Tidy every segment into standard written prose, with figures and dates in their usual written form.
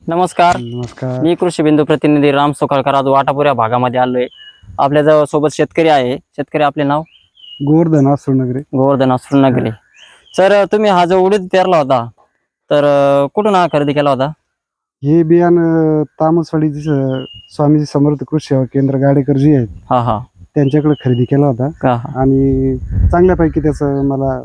नमस्कार. नमस्कार. मी कृषी बिंदू प्रतिनिधी राम सोकाळकर आज वाटापूर या भागामध्ये आलोय. आपल्या जवळ सोबत शेतकरी आहे. शेतकरी आपले नाव? गोवर्धन असुरनगरे. गोवर्धन असुरनगरे. सर, तुम्ही हा जो उडीद पेरला होता तर कुठून हा खरेदी केला होता? हे बियाणं तामसवाडी स्वामी समर्थ कृषी सेवा केंद्र गाडेकर जी आहेत हा हा त्यांच्याकडे खरेदी केला होता का हा आणि चांगल्यापैकी त्याचं मला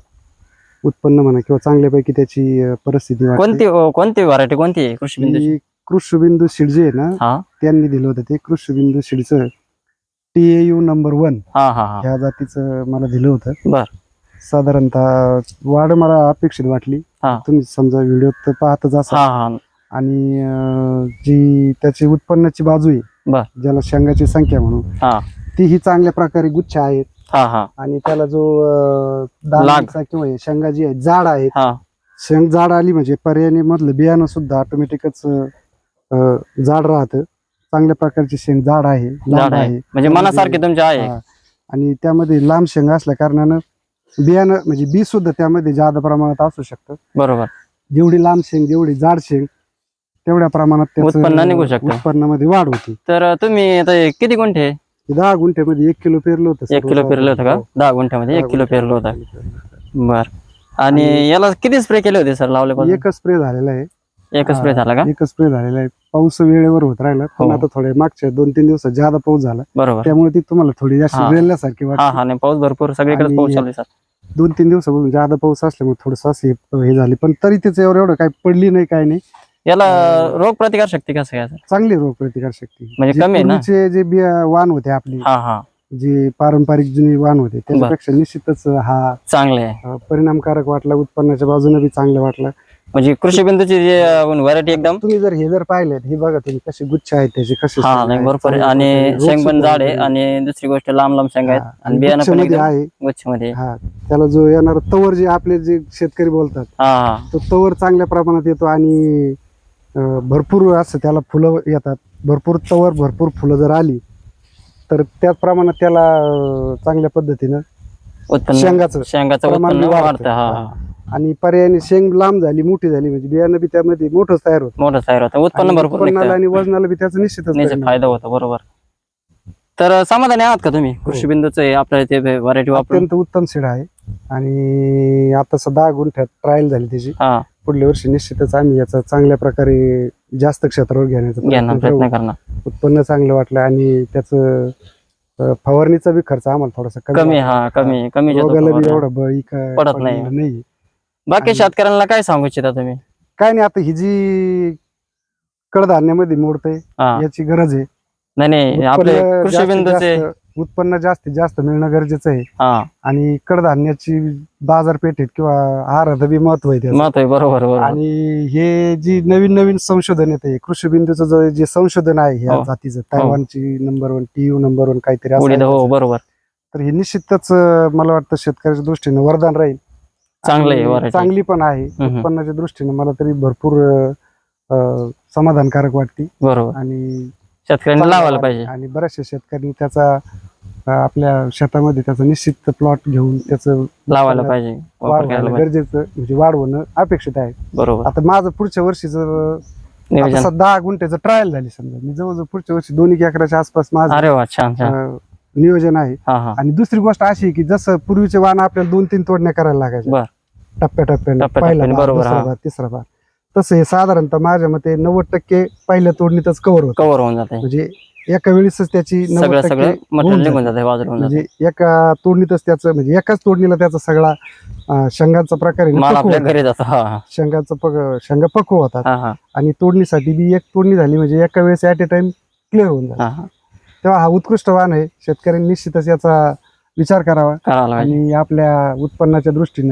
उत्पन्न म्हणा किंवा चांगल्यापैकी त्याची परिस्थिती वाटते. कोणती व्हरायटी कोणती आहे कृषी बिंदूची? ही कृषीबिंदू सीड जे आहे ना हा त्यांनी दिलं होतं ते कृषीबिंदू सीडचं TAU नंबर 1 हा हा हा ह्या जातीचं मला दिलं होतं. बर. साधारणतः वाढ मला अपेक्षित वाटली. हा तुम्ही समजा व्हिडिओ तर पाहतच हा असाल हा आणि जी त्याची उत्पन्नाची बाजू आहे बर. ज्याला शेंगाची संख्या म्हणून हा ती ही चांगल्या प्रकारे गुच्छ आहेत हा हा आणि त्याला जो दाण्याचा किंवा हे शेंगा जी आहे जाड आहेत. हा शेंग जाड आली म्हणजे पर्यायाने मधलं बियाणं सुद्धा ऑटोमॅटिकच जाड राहतं. चांगल्या प्रकारची शेंग जाड आहे, झाड लांब आहे आहे म्हणजे मनासारखे तुमचे आहे. हा. आणि त्यामध्ये लांब शेंग असल्या कारणानं बियाणं म्हणजे बी सुद्धा त्यामध्ये जादा प्रमाणात असू शकतं. बरोबर. जेवढी लांब शेंग जेवढी जाड शेंग तेवढ्या प्रमाणात त्याचं उत्पन्न निघू शकतं. उत्पन्नामध्ये वाढ होती. तर तुम्ही आता हे किती गुंठे? 10 गुंठ्यामध्ये 1 किलो पेरलं होतं. 1 किलो पेरलं होतं का? 10 गुंठ्यामध्ये 1 किलो पेरलं होतं. बर. आणि याला किती स्प्रे केले होते सर लावल्यापासून? एकच स्प्रे झालेला आहे. एकच स्प्रे झाला का? एकच स्प्रे झालेला आहे. पाऊस वेळेवर होत राहिला पण हो. आता थोडे मागच्या 2-3 दिवसात जादा पाऊस झाला बरोबर. त्यामुळे ती तुम्हाला थोडी जास्त हा. वेळल्यासारखी हा वाटते. हा नाही पाऊस भरपूर सगळीकडे आणि पाऊस चालू आहे सर. 2-3 दिवसापासून जादा पाऊस असल्यामुळे थोडस हे झाले पण तरी त्याचं एवढं काही पडली नाही काही नाही. याला रोग प्रतिकार शक्ती कसं आहे सर? चांगली रोग प्रतिकार शक्ती म्हणजे जे कमी आहे ना? पूर्वीचे जे वाण होते आपली हा हा जे पारंपरिक जुनी वाण होते त्याच्यापेक्षा निश्चितच हा चांगले आहे. परिणामकारक वाटला. उत्पन्नाच्या बाजूने बी चांगलं वाटलं. म्हणजे कृषी बिंदूची जे व्हरायटी एकदम तुम्ही जर हे जर पाहिलेत हे बघा तुम्ही कसे गुच्छ आहेत त्याचे कसे हा शेंगा नाही आहेत, बरोबर आहे. चांगल्या आणि प्रकारे शेंग पण रोग झाड आहे सुद्धा आणि दुसरी गोष्ट लांब लांब शेंग आहेत हा, आणि बियाणं पण गुच्छमध्ये एकदम आहे. गुच्छमध्ये. हा त्याला जो येणार तवर जे आपले जे शेतकरी बोलतात हा हा तो तवर चांगल्या प्रमाणात येतो आणि भरपूर असं त्याला फुलं येतात. भरपूर तवर भरपूर फुलं जर आली तर त्याच प्रमाणात त्याला चांगल्या पद्धतीनं उत्पन्न शेंगाचं प्रमाण उत्पन्न वाढतं. वाढतं. हा हा आणि पर्यायाने शेंग लांब झाली मोठी झाली म्हणजे बियाणं बी त्यामध्ये मोठंच तयार होतं. मोठं तयार होतं. उत्पन्न आणि भरपूर उत्पन्नाला निघतं. आणि वजनाला बी त्याचा निश्चितच निश्चित परिणाम फायदा होतो. बरोबर. तर समाधानी आहात का तुम्ही कृषी बिंदूचं हे आपल्या इथे व्हरायटी वापरून? अत्यंत उत्तम सीड आहे आणि आता 10 गुंठ्यात ट्रायल झाली त्याची. हा पुढल्या वर्षी निश्चितच आम्ही याचा चांगल्या प्रकारे जास्त क्षेत्रावर घेण्याचा घेणार प्रयत्न प्रयत्न करू. करणार. उत्पन्न चांगलं वाटलं आणि त्याचं फवारणीचा बी खर्च आम्हाला थोडासा कमी वाटला. हा कमी जातो रोगाला बी फवारणी. एवढा बळी पडत नाही. नाही. बाकी आणि- शेतकऱ्यांना काय सांगू इच्छिता तुम्ही? काय नाही आता ही जी कडधान्यामध्ये मोडते हा याची गरज आहे. नाही नाही आपले उत्पन्न कृषी जास्तीत बिंदूचे जास्त- उत्पन्न जास्तीत जास्त मिळणं गरजेचं आहे हा आणि कडधान्याची बाजारपेठेत किंवा आहारात बी महत्व आहे त्याचं. मत आहे. बरोबर बरोबर. आणि हे जी नवीन नवीन संशोधन येते कृषी बिंदूचं जे संशोधन आहे ह्या हो. जातीचं तायवानची नंबर 1 TU नंबर 1 काहीतरी असं उडीद आहे हो त्याचं. बरोबर. तर हे निश्चितच मला वाटतं शेतकऱ्याच्या दृष्टीने वरदान राहील. चांगलं आहे आणि variety. चांगली पण आहे. हम्म. उत्पन्नाच्या दृष्टीने मला तरी भरपूर समाधानकारक वाटते बरोबर. आणि शेतकऱ्यांनी चांगलं लावायला वाटतं. पाहिजे. आणि बऱ्याचशा शेतकऱ्यांनी त्याचा आपल्या शेतामध्ये त्याचं निश्चित प्लॉट घेऊन त्याचं लावायला पाहिजे. वापर वाढ करायला व्हायला पाहिजे. गरजेचं म्हणजे वाढवणं अपेक्षित आहे. बरोबर. आता माझं पुढच्या वर्षी जर नियोजन. 10 गुंठ्याचं ट्रायल झाली समजा मी जवळजवळ पुढच्या वर्षी 2 एकराच्या आसपास माझं अरे वा छान छान. नियोजन आहे. हा हा आणि दुसरी गोष्ट अशी आहे की जसं पूर्वीचे वाण आपल्याला 2-3 तोडण्या करायला लागायच्या बर. टप्प्याटप्प्याने टप्प्याटप्प्याने, पहिला भाग, बरोबर, दुसरा हा. भाग, तिसरा भाग तसं हे साधारणतः माझ्या मते 90% पहिल्या तोडणीतच कव्हर होतं. कव्हर होऊन जाते. म्हणजे एका वेळेसच त्याची 90% सगळं मटेरियल होऊन निघून जाते. जाते बाजूला होऊन जाते. म्हणजे एका तोडणीतच त्याचं म्हणजे एकाच तोडणीला त्याचा सगळा शेंगाचा प्रकार आहे ना माल पक्व आपल्या होतो. घरी जातो. हा हा शेंगा पक्व होतात हा हा आणि तोडणीसाठी बी एक तोडणी झाली म्हणजे एका वेळेस ऍट ए टाइम क्लिअर होऊन जाते. हा हा तेव्हा हा उत्कृष्ट वाण आहे. शेतकऱ्यांनी निश्चितच याचा विचार करावा करायला पाहिजे. आणि आपल्या उत्पन्नाच्या दृष्टीनं